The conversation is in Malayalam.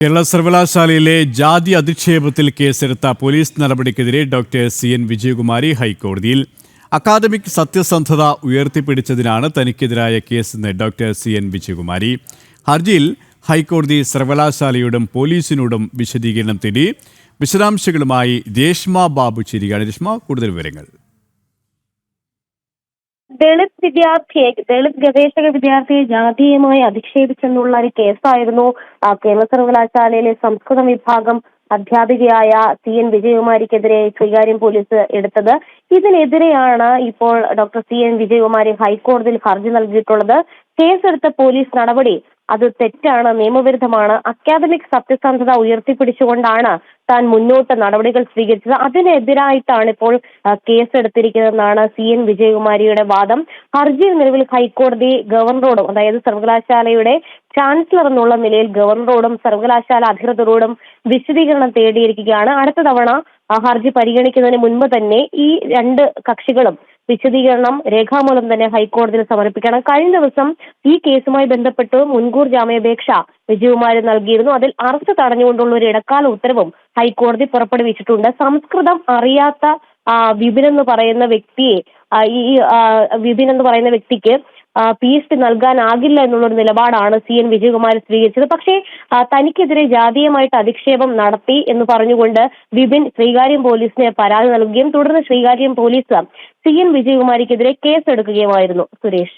കേരള സർവകലാശാലയിലെ ജാതി അധിക്ഷേപത്തിൽ കേസെടുത്ത പോലീസ് നടപടിക്കെതിരെ ഡോക്ടർ CN വിജയകുമാരി ഹൈക്കോടതിയിൽ അക്കാദമിക് സത്യസന്ധത ഉയർത്തിപ്പിടിച്ചതിനാണ് തനിക്കെതിരായ കേസെന്ന് ഡോക്ടർ CN വിജയകുമാരി. ഹർജിയിൽ ഹൈക്കോടതി സർവകലാശാലയോടും പോലീസിനോടും വിശദീകരണം തേടി. വിശദാംശങ്ങളുമായി രേഷ്മ ബാബു ചേരുകയാണ്. രേഷ്മ, കൂടുതൽ വിവരങ്ങൾ. ദളിത് ഗവേഷക വിദ്യാർത്ഥിയെ ജാതീയമായി അധിക്ഷേപിച്ചെന്നുള്ള ഒരു കേസായിരുന്നു കേരള സർവകലാശാലയിലെ സംസ്കൃത വിഭാഗം അധ്യാപികയായ CN വിജയകുമാരിക്കെതിരെ ശ്രീകാര്യം പോലീസ് എടുത്തത്. ഇതിനെതിരെയാണ് ഇപ്പോൾ ഡോക്ടർ CN വിജയകുമാരി ഹൈക്കോടതിയിൽ ഹർജി നൽകിയിട്ടുള്ളത്. കേസെടുത്ത പോലീസ് നടപടി അത് തെറ്റാണ്, നിയമവിരുദ്ധമാണ്, അക്കാദമിക് സത്യസന്ധത ഉയർത്തിപ്പിടിച്ചുകൊണ്ടാണ് താൻ മുന്നോട്ട് നടപടികൾ സ്വീകരിച്ചത്. അതിനെതിരായിട്ടാണ് ഇപ്പോൾ കേസെടുത്തിരിക്കുന്നതെന്നാണ് CN വിജയകുമാരിയുടെ വാദം. ഹർജിയിൽ നിലവിൽ ഹൈക്കോടതി ഗവർണറോടും, അതായത് സർവകലാശാലയുടെ ചാൻസലർ എന്നുള്ള നിലയിൽ ഗവർണറോടും സർവകലാശാല അധികൃതരോടും വിശദീകരണം തേടിയിരിക്കുകയാണ്. അടുത്ത തവണ ഹർജി പരിഗണിക്കുന്നതിന് മുൻപ് തന്നെ ഈ രണ്ട് കക്ഷികളും വിശദീകരണം രേഖാമൂലം തന്നെ ഹൈക്കോടതിയിൽ സമർപ്പിക്കണം. കഴിഞ്ഞ ദിവസം ഈ കേസുമായി ബന്ധപ്പെട്ട് മുൻകൂർ ജാമ്യാപേക്ഷ വിജയകുമാരി നൽകിയിരുന്നു. അതിൽ അറസ്റ്റ് തടഞ്ഞുകൊണ്ടുള്ള ഒരു ഇടക്കാല ഉത്തരവും ഹൈക്കോടതി പുറപ്പെടുവിച്ചിട്ടുണ്ട്. സംസ്കൃതം അറിയാത്ത വിപിൻ എന്ന് പറയുന്ന വ്യക്തിയെ വിപിൻ എന്ന് പറയുന്ന വ്യക്തിക്ക് PhD നൽകാനാകില്ല എന്നുള്ളൊരു നിലപാടാണ് CN വിജയകുമാരി സ്വീകരിച്ചത്. പക്ഷേ തനിക്കെതിരെ ജാതീയമായിട്ട് അധിക്ഷേപം നടത്തി എന്ന് പറഞ്ഞുകൊണ്ട് വിപിൻ ശ്രീകാര്യം പോലീസിന് പരാതി നൽകുകയും തുടർന്ന് ശ്രീകാര്യം പോലീസ് CN വിജയകുമാരിക്കെതിരെ കേസെടുക്കുകയുമായിരുന്നു. സുരേഷ്.